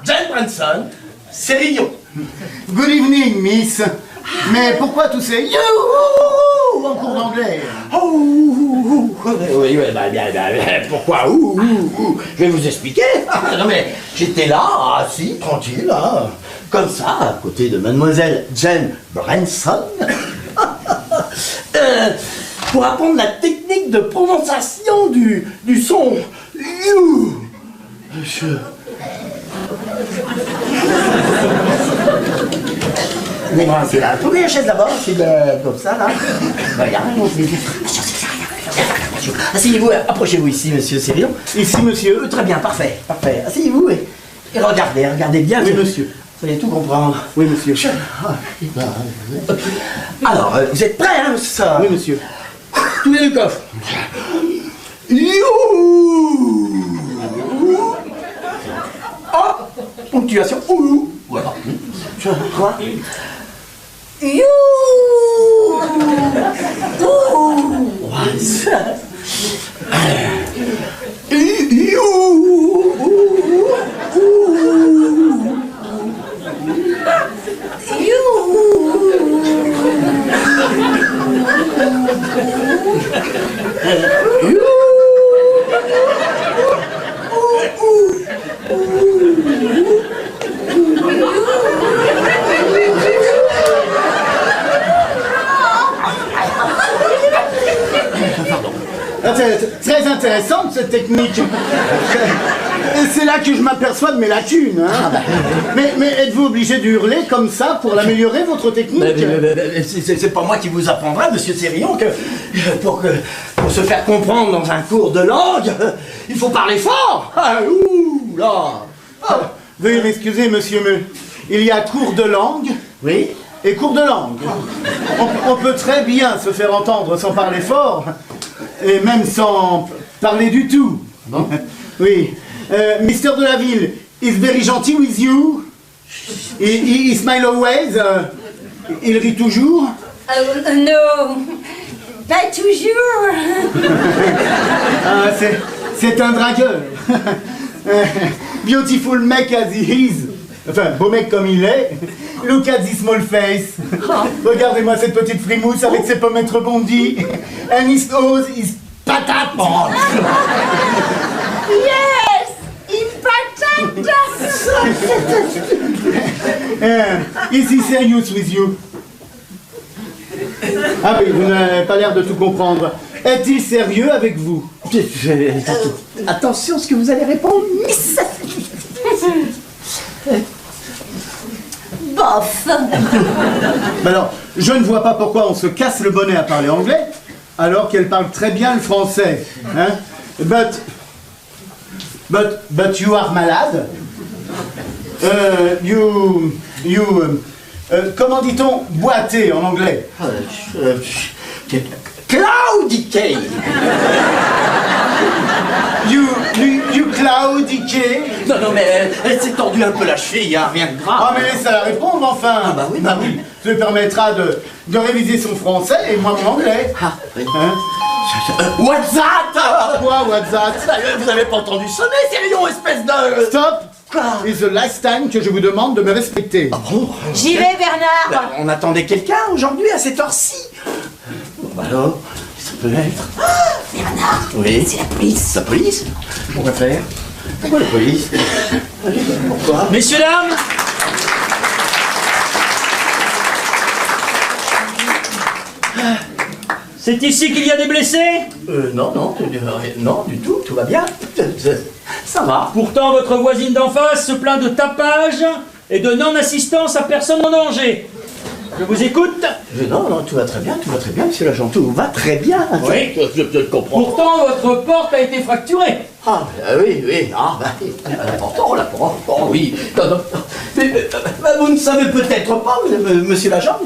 Jane Branson, c'est Rio. Good evening, miss. Mais pourquoi tous ces you en cours d'anglais? Oui, bien, pourquoi je vais vous expliquer. Non mais, j'étais là, assis, tranquille, hein, comme ça, à côté de mademoiselle Jane Branson, pour apprendre la technique de prononciation du son you. C'est là. Trouvez la chaise là-bas, c'est comme ça, là. Regarde, asseyez-vous, approchez-vous ici, monsieur Cyrillon. Ici, monsieur. Très bien, parfait, parfait. Asseyez-vous et regardez bien. Oui, monsieur. Vous allez tout comprendre. Oui, monsieur. Alors, vous êtes prêts, hein, ça? Oui, monsieur. Tous les deux coffres. You. Oh, ponctuation. Ouh. Voilà. Quoi? You. Once. Très intéressante cette technique. C'est là que je m'aperçois de mes lacunes. Hein. Mais êtes-vous obligé de hurler comme ça pour améliorer votre technique? C'est pas moi qui vous apprendrai, monsieur Cérillon, que pour se faire comprendre dans un cours de langue, il faut parler fort. Ah, ouh, là. Ah. Veuillez m'excuser, monsieur Meux. Il y a cours de langue. Oui. Et cours de langue. On peut très bien se faire entendre sans parler fort, et même sans parler du tout. Bon. Oui. Mister de la Ville is very gentil with you. He smile always. Il rit toujours. Non, pas toujours. Ah, c'est un dragueur. Beautiful mec as he is. Enfin, beau mec comme il est. Look at this small face. Regardez-moi cette petite frimousse avec ses pommettes rebondies. And his nose is patate. Oh. Yes, in patate. Is he serious with you? Ah oui, vous n'avez pas l'air de tout comprendre. Est-il sérieux avec vous? Attention ce que vous allez répondre, miss. Bof. Mais alors, je ne vois pas pourquoi on se casse le bonnet à parler anglais, alors qu'elle parle très bien le français. Hein? But you are malade. Comment dit-on boiter en anglais? Claudiquer. You claudiquer. Non, mais elle s'est tordue un peu la cheville, y a rien de grave. Ah, mais laissez la répondre, enfin. Ah, bah oui. Ça lui permettra de réviser son français et moi mon anglais. Ah, oui. Hein? What's that? Quoi, what's that? Vous avez pas entendu sonner, Cyrillon, espèce de... Stop! Quoi? It's the last time que je vous demande de me respecter. Ah bon? J'y vais, Bernard. On attendait quelqu'un aujourd'hui à cette heure-ci. Bon, bah alors, ça peut être... Bernard, Oui. c'est la police. La police? Pourquoi faire? Pourquoi la police? Pourquoi? Messieurs, dames, c'est ici qu'il y a des blessés? Non, du tout, tout va bien. Ça va. Pourtant, votre voisine d'en face se plaint de tapage et de non-assistance à personne en danger. Je vous écoute. Non, non, tout va très bien, monsieur l'agent, tout va très bien. Oui. Je comprends. Pourtant, votre porte a été fracturée. Ah, oui, important, la porte, oui. Non. Mais, vous ne savez peut-être pas, monsieur l'agent,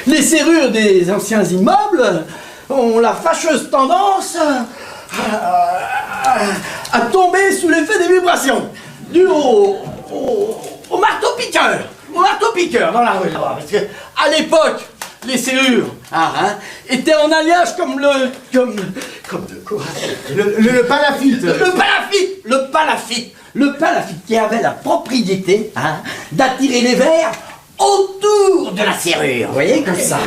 les serrures des anciens immeubles ont la fâcheuse tendance à tomber sous l'effet des vibrations, dû au marteau-piqueur. Au marteau-piqueur dans la rue, là-bas. Parce que, à l'époque, les serrures étaient en alliage comme le palafite. Le palafite qui avait la propriété d'attirer les vers autour de la serrure. Vous voyez, comme ça.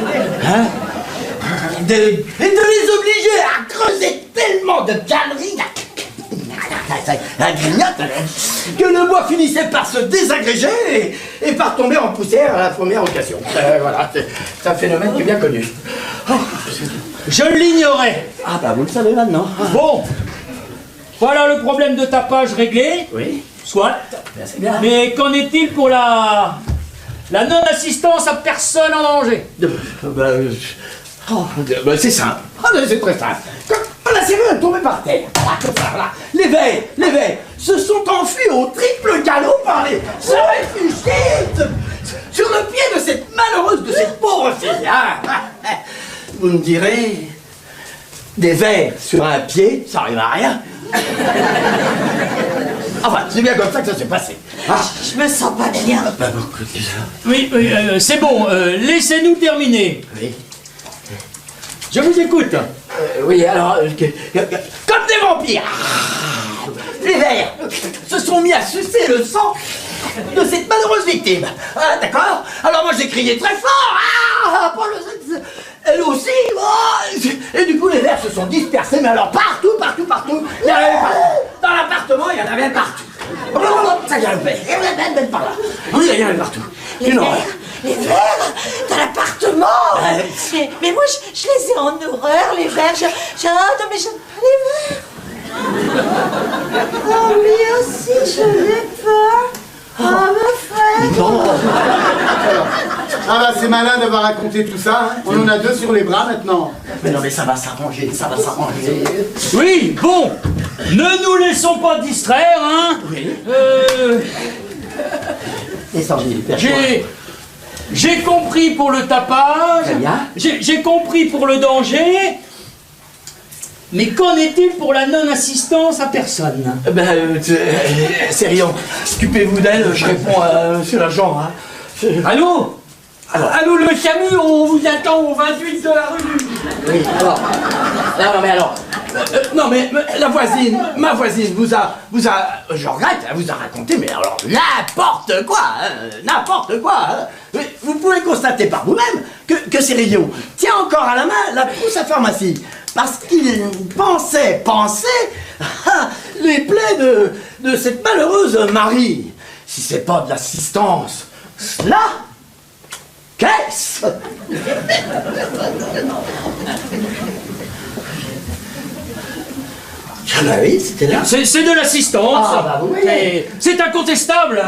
Et de les obliger à creuser tellement de galeries, la grignote, que le bois finissait par se désagréger et par tomber en poussière à la première occasion. Voilà, c'est un phénomène qui est bien connu. Je l'ignorais. Ah bah vous le savez maintenant. Bon, voilà le problème de tapage réglé. Oui. Soit. C'est bien. Mais qu'en est-il pour la non-assistance à personne en danger? C'est simple. C'est très simple. Quand la serrure est tombée par terre, comme ça, voilà, les vers se sont enfuis au triple galop par les réfugiés sur le pied de cette malheureuse, de cette pauvre fille. Vous me direz, des vers sur un pied, ça arrive à rien. Enfin, c'est bien comme ça que ça s'est passé. Je me sens pas bien. Oui, c'est bon, laissez-nous terminer. Oui. Je vous écoute. Oui, alors, comme des vampires, les vers se sont mis à sucer le sang de cette malheureuse victime. D'accord? Alors moi j'ai crié très fort. Elle aussi. Et du coup les vers se sont dispersés, mais alors partout. Il y en avait partout. Dans l'appartement, il y en avait partout. Ça y est, même par là. Oui, il y en avait partout. Les vers dans l'appartement. Mais moi, je les ai en horreur, les vers. Non, mais j'aime pas les vers. Oh, lui aussi, je l'ai pas. Oh, mon frère. Ah bah c'est malin d'avoir raconté tout ça, hein. On en a deux sur les bras maintenant. Mais non, mais ça va s'arranger, Oui, bon, ne nous laissons pas distraire, hein. Oui. J'ai compris pour le tapage. Très bien. J'ai compris pour le danger. Mais qu'en est-il pour la non-assistance à personne? Sérieux, occupez-vous d'elle, je réponds à monsieur l'agent. Allô? Allô, le Camus, on vous attend au 28 de la rue. Oui, alors. Non, mais ma voisine vous a, je regrette, elle vous a raconté, mais alors n'importe quoi. Vous pouvez constater par vous-même que Cérillon tient encore à la main la trousse à pharmacie. Parce qu'il pensait les plaies de cette malheureuse Marie. Si c'est pas de l'assistance, cela, qu'est-ce? Ah bah oui, c'était là. C'est de l'assistance. Ah bah oui. C'est incontestable.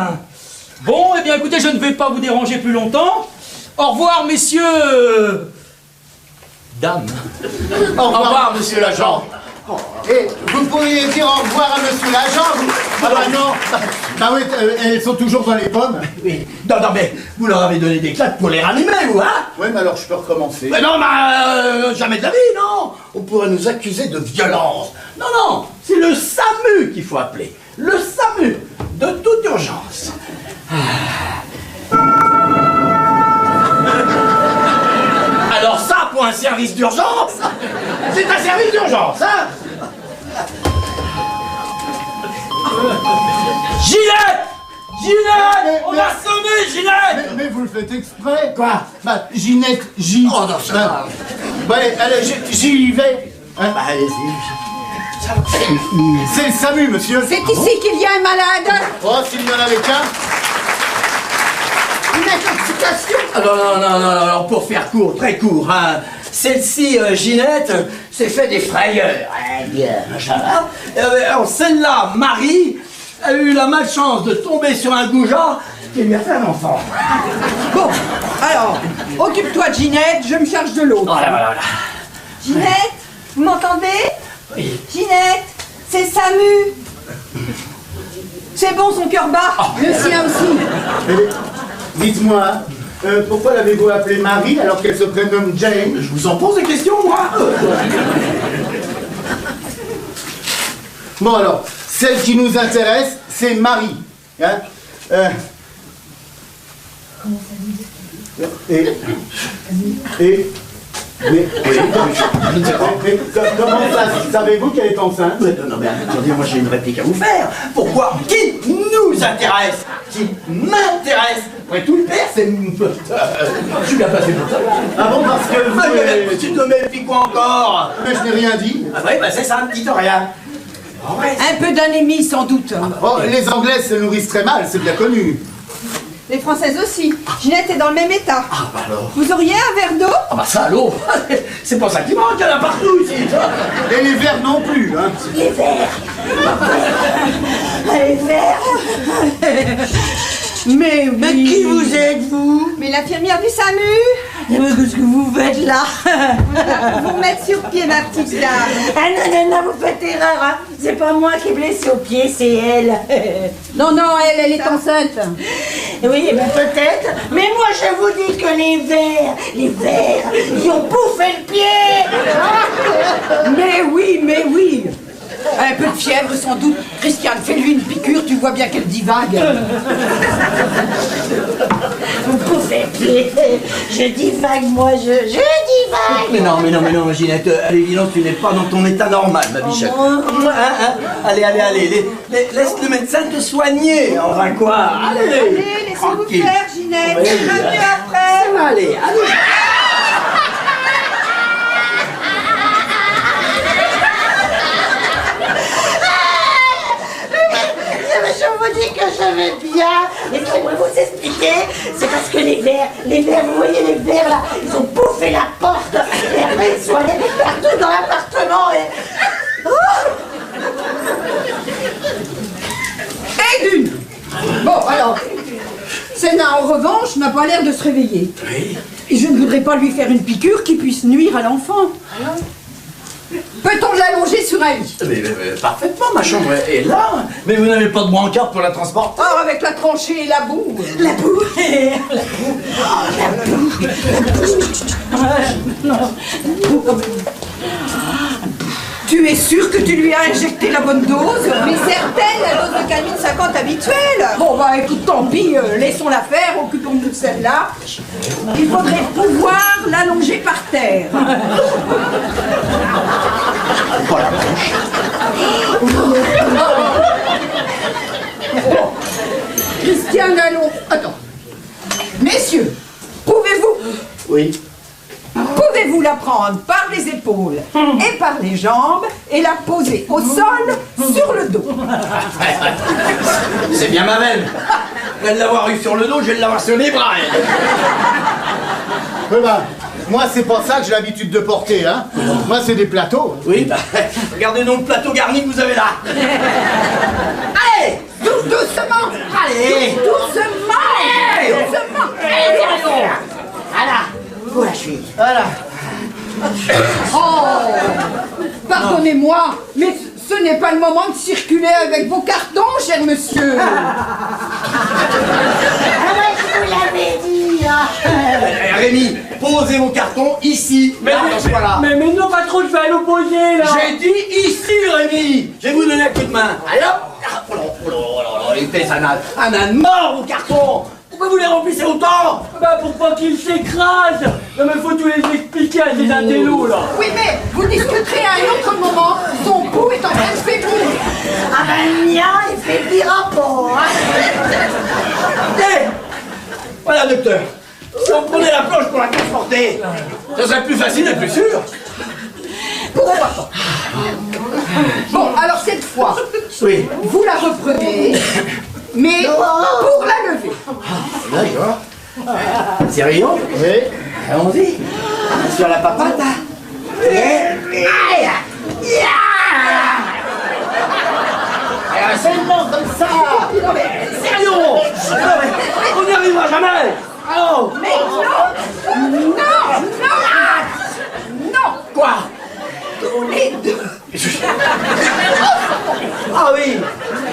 Bon, eh bien écoutez, je ne vais pas vous déranger plus longtemps. Au revoir, messieurs. Dames. Au revoir, monsieur l'agent. Et vous pourriez dire au revoir à monsieur l'agent. Ah bah non. Bah oui, elles sont toujours dans les pommes. Oui. Non, mais vous leur avez donné des claques pour les ranimer, vous, hein? Ouais, mais alors je peux recommencer. Mais non, jamais de la vie, non. On pourrait nous accuser de violence. Non, c'est le SAMU qu'il faut appeler. Le SAMU, de toute urgence. Alors ça, pour un service d'urgence, c'est un service d'urgence, hein? Ginette, on a sonné, Ginette. Mais vous le faites exprès. Quoi? Bah, Ginette, J. Oh non, ça va. Bah, allez, j'y vais. Hein? Bah, allez-y. C'est le SAMU, monsieur. C'est ici qu'il y a un malade. Oh, s'il y en avait qu'un. Une intoxication. Ah non, alors pour faire court, très court, hein. Celle-ci, Ginette, s'est fait des frayeurs. Alors celle-là, Marie, a eu la malchance de tomber sur un goujat qui lui a fait un enfant. Bon, alors, occupe-toi de Ginette, je me charge de l'autre. Voilà, voilà, voilà. Ginette, vous m'entendez? Oui. Ginette, c'est Samu. C'est bon, son cœur bat. Le sien aussi. Dites-moi, pourquoi l'avez-vous appelée Marie alors qu'elle se prénomme Jane? Je vous en pose des questions, moi. Bon alors, celle qui nous intéresse, c'est Marie. Hein mais comment ça? Savez-vous qu'elle est enceinte? Non mais attendez, moi j'ai une réplique à vous faire. Pourquoi? Qui nous intéresse? Qui m'intéresse? Après tout le père, c'est... Je suis bien passé pour ça. Ah bon, parce que vous... Tu te mets puis quoi encore? Mais je n'ai rien dit. Ah oui, bah c'est ça, dites rien. Oh, ouais, Un peu d'anémie, sans doute. Oh, les Anglaises se nourrissent très mal, c'est bien connu. Les Françaises aussi. Ginette est dans le même état. ah bah alors. Vous auriez un verre d'eau? Ah bah ça, l'eau. C'est pas ça qui manque, il y en a partout ici. Et les verres non plus, hein. Les verres. Les verres. Mais oui. Mais qui vous êtes, vous? Mais l'infirmière du SAMU. Mais qu'est-ce que vous faites là? Pour vous mettre sur pied, ma petite dame. Ah non, non, non, vous faites erreur, hein. C'est pas moi qui ai blessé au pied, c'est elle. Non, non, elle est enceinte. Oui, mais peut-être. Mais moi, je vous dis que les vers, ils ont bouffé le pied. Mais oui. Un peu de fièvre, sans doute. Christiane, fais-lui une piqûre, tu vois bien qu'elle divague. Vous bouffez le pied. Je divague, moi, je divague. Mais non, Ginette, à l'évidence, tu n'es pas dans ton état normal, ma bichette. Allez, laisse le médecin te soigner, enfin quoi. Allez, Laissez-vous tranquille. faire, Ginette. Oui, C'est mieux après. Ça va aller. Je vous dis que je vais bien. Laissez-moi vous expliquer. C'est parce que les vers, vous voyez les vers là, ils ont bouffé la porte. Et après, ils sont allés partout dans l'appartement et... Et d'une. Bon, alors, Sénat, en revanche, n'a pas l'air de se réveiller. Oui. Et je ne voudrais pas lui faire une piqûre qui puisse nuire à l'enfant. Peut-on l'allonger sur un lit? Mais parfaitement, ma chambre est là. Mais vous n'avez pas de brancard pour la transporter? Oh, avec la tranchée et la boue. La boue. Tu es sûr que tu lui as injecté la bonne dose? Mais certaine, la dose de Calmine 50 habituelle. Bon bah écoute, tant pis, laissons-la faire, occupons-nous de celle-là. Il faudrait pouvoir l'allonger par terre. Pas la bouche. Bon. Christiane, allons. Attends. Messieurs, pouvez-vous la prendre par les épaules et par les jambes et la poser au sol sur le dos? C'est bien ma veine. Je vais l'avoir eu sur le dos, je vais l'avoir sur les bras. Moi, c'est pas ça que j'ai l'habitude de porter, hein. Moi, c'est des plateaux. Oui, bah, regardez donc le plateau garni que vous avez là. Allez, Doucement. allez, Doucement. allez, Doucement. voilà, vous la cheville, voilà. Oh, pardonnez-moi, mais ce n'est pas le moment de circuler avec vos cartons, cher monsieur. Je vous l'avais dit, hein. Rémi, posez vos cartons ici, là, dans ce coin-là. Mais non, pas trop, je vais à l'opposé, là. J'ai dit ici, Rémi. Je vais vous donner un coup de main. Allez hop. Oh, il fait un âne mort au carton. Pourquoi vous les remplissez autant? Bah, pour pas qu'ils s'écrasent. Non, mais faut tout les expliquer à ces intellos, là. Oui, mais vous discuterez à un autre moment. Son pouls est en train de faiblir. Ah ben, le mien, il fait pire rapport, hein. Hey, voilà, docteur. Si on prenait la planche pour la transporter, ça serait plus facile et plus sûr. Pourquoi pas? Bon, alors cette fois, Oui. vous la reprenez, mais pour la lever. D'accord. Sérieux? Oui. Allons-y. Sur la papate. Seulement comme ça. Non mais sérieux. Ah oui.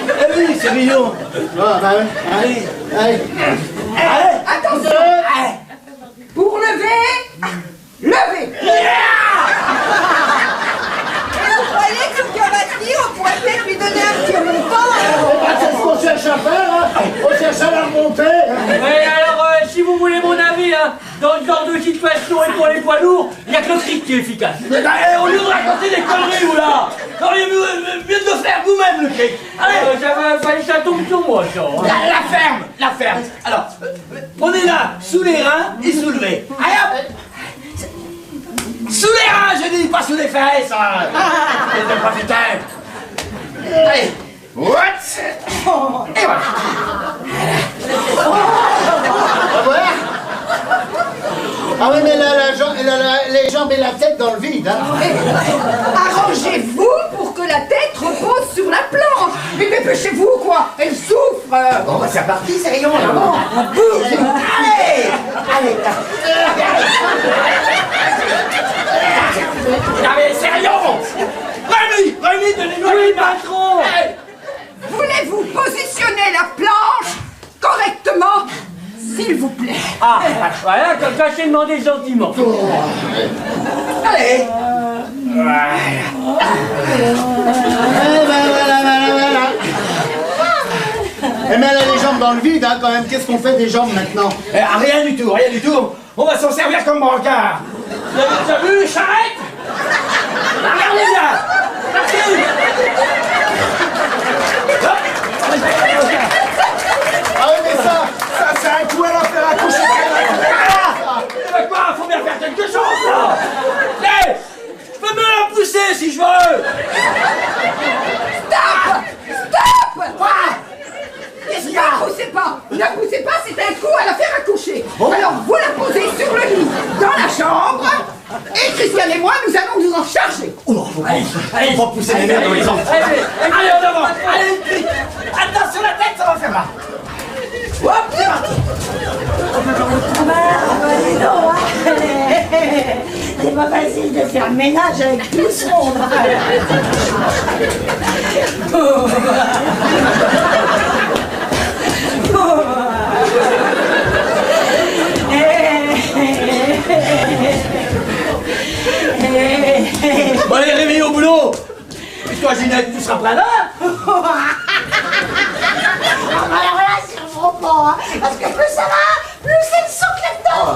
Eh oui, c'est mignon. Ah, bah oui. Allez. Allez. Allez. Attention. Pour lever, levez. Vous croyez que Cavati, on pourrait peut-être lui donner un petit remontant? C'est ce qu'on cherche à faire, hein. On cherche à la remonter. Ouais, alors, si vous voulez mon avis, hein, dans ce genre de situation et pour les poids lourds, il n'y a que le cric qui est efficace. Au lieu de raconter des conneries, vous là, auriez mieux de le faire vous-même, le cric. Allez. Ça va, fallait que ça tombe sur moi, ça. Hein. La ferme. Alors, prenez là, sous les reins et soulevez. Allez hop. Sous les reins, je dis, pas sous les fesses. Hein. C'est pas putain. Allez. What? Et voilà. Ah, voilà. Ah oui, mais là, les jambes et la tête dans le vide, hein. Arrangez-vous pour que la tête repose sur la planche. Mais dépêchez-vous, quoi. Elle souffre. Bon, bah c'est reparti, c'est rayon, là, bon. Allez. Allez, c'est rayon. Rémi, donnez-nous Oui, patron. Voulez-vous positionner la planche correctement, s'il vous plaît? Ah, voilà, comme ça, je t'ai demandé gentiment. Allez. Voilà. Eh mais elle a les jambes dans le vide, hein, quand même. Qu'est-ce qu'on fait des jambes maintenant? Rien du tout. On va s'en servir comme brancard. Vous avez déjà vu les charrettes? Regardez bien. Ah oui, mais ça C'est un coup à la faire accoucher. Mais quoi? Faut bien faire quelque chose, là. Hé, je peux me la pousser si je veux. Stop! Quoi? Ne poussez pas, c'est un coup à la faire accoucher. Alors vous la posez sur le lit, dans la chambre, et Christiane et moi, nous allons nous en charger. Allez, on va pousser les merdes dans les enfants. Allez, en avant. Allez, attention la tête, ça va faire mal. Hop, c'est parti. C'est pas facile de faire le ménage avec tout ce monde. Bon, allez, réveillez au boulot. Et toi, Ginette, tu seras plein là. Alors là, c'est vraiment pas, hein, parce que plus ça va, plus c'est le sang là-dedans.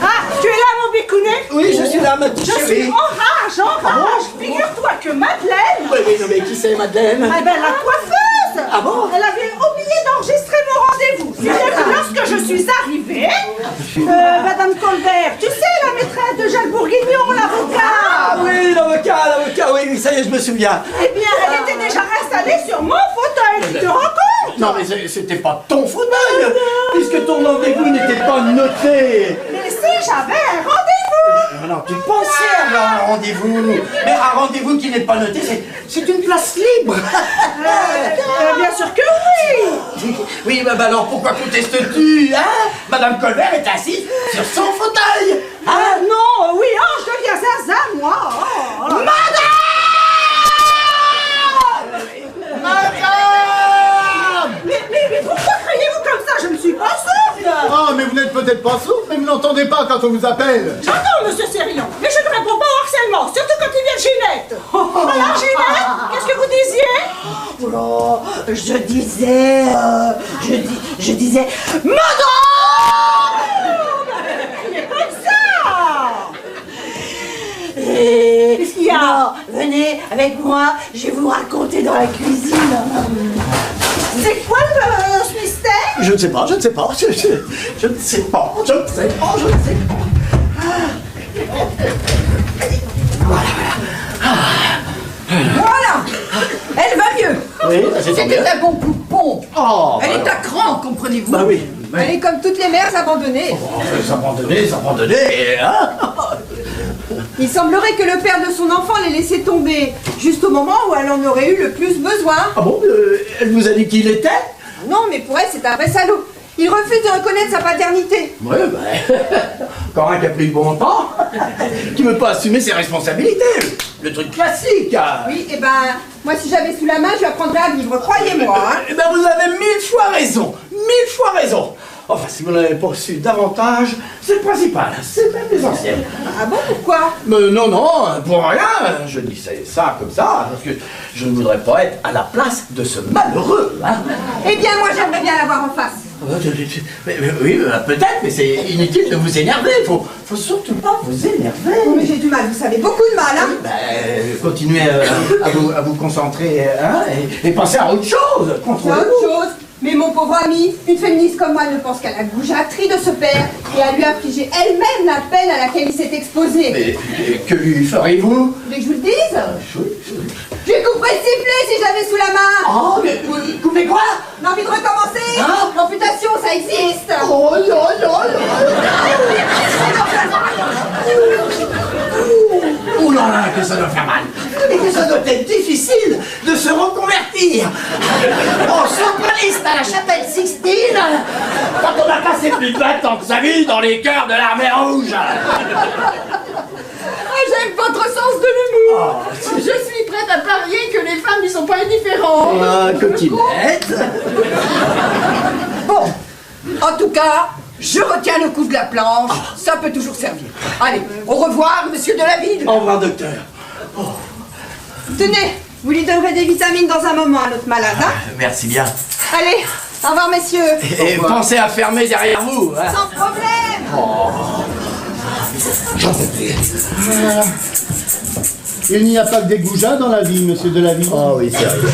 Ah, tu es là, mon bicounet? Oui, je suis là, ma petite Je suis chérie. en rage. Figure-toi que Madeleine, Oui, non, mais qui c'est, Madeleine? eh ben, la coiffeuse, Ah bon? elle avait oublié d'enregistrer mon rendez-vous. Si bien que lorsque je suis arrivée, Madame Colbert, tu sais, la maîtresse de Jacques Bourguignon, l'avocat. Ah oui, l'avocat, oui, ça y est, je me souviens. Eh bien, elle était déjà installée sur mon fauteuil, tu te rends compte? Non, mais c'était pas ton fauteuil, puisque ton rendez-vous n'était pas noté. Mais si, j'avais un rendez-vous. Non, tu pensais avoir un rendez-vous. Mais un rendez-vous qui n'est pas noté, c'est une place libre. Bien sûr que oui. Oui, bah alors pourquoi contestes-tu, hein? Madame Colbert est assise sur son fauteuil. Ah non, oui, je deviens zaza, moi. Mais pourquoi criez-vous comme ça? Je ne suis pas sourde. Oh, mais vous n'êtes peut-être pas sourd, mais vous n'entendez pas quand on vous appelle. J'entends, monsieur Sérion, mais je ne réponds pas au harcèlement, surtout quand il vient de Ginette. Alors, Ginette, qu'est-ce que vous disiez? Oh, je disais, madame! Mais comme ça. Qu'est-ce qu'il y a? Non, venez avec moi, je vais vous raconter dans la cuisine. C'est quoi ce mystère? Je ne sais pas. Voilà. Elle va mieux. Oui, c'est tant mieux. C'était un bon coup de pompe. Oh, Elle est à cran, comprenez-vous? Bah oui. Elle est comme toutes les mères abandonnées. S'abandonner, hein? Il semblerait que le père de son enfant l'ait laissé tomber, juste au moment où elle en aurait eu le plus besoin. Ah bon, elle vous a dit qui il était? Non, mais pour elle, c'est un vrai salaud. Il refuse de reconnaître sa paternité. Ouais, encore un qui a pris le bon temps, qui veut pas assumer ses responsabilités. Le truc classique. Oui, et ben, moi si j'avais sous la main, je lui apprendrais à vivre, croyez-moi. Hein. Eh ben vous avez 1000 fois raison. 1000 fois raison. Enfin, si vous n'avez pas su davantage, c'est le principal, c'est même l'essentiel. Ah bon, pourquoi? Non, pour rien. Je dis ça comme ça, parce que je ne voudrais pas être à la place de ce malheureux. Hein. Eh bien, moi j'aimerais bien l'avoir en face. Oui, peut-être, mais c'est inutile de vous énerver. Faut surtout pas vous énerver. Mais j'ai du mal, vous savez, beaucoup de mal, hein. Continuez à vous concentrer hein, et pensez à autre chose. C'est autre chose. Mais mon pauvre ami, une féministe comme moi ne pense qu'à la goujaterie de ce père et à lui infliger elle-même la peine à laquelle il s'est exposé. Mais que lui feriez-vous? Vous voulez que je vous le dise? Je lui couperais le sifflet si j'avais sous la main. Oh, mais coupez quoi? L'envie de recommencer? Hein? L'amputation, ça existe. Oh non. Ouh là là, que ça doit faire mal. Et que ça doit être difficile de se reconvertir en sopraniste à la chapelle Sixtine quand on a passé plus de 20 ans de sa vie dans les chœurs de l'armée rouge. J'aime votre sens de l'humour. Je suis prête à parier que les femmes n'y sont pas indifférentes. Coquinette. Bon, en tout cas, je retiens le coup de la planche. Ça peut toujours servir. Allez, au revoir, monsieur de la ville. Au revoir, docteur. Tenez, vous lui donnerez des vitamines dans un moment à notre malade, hein? Merci bien. Allez, au revoir, messieurs. Et pensez à fermer derrière vous. Hein. Sans problème. J'en peux plus. Il n'y a pas que des goujats dans la vie, monsieur Delaville. Oh oui, sérieux.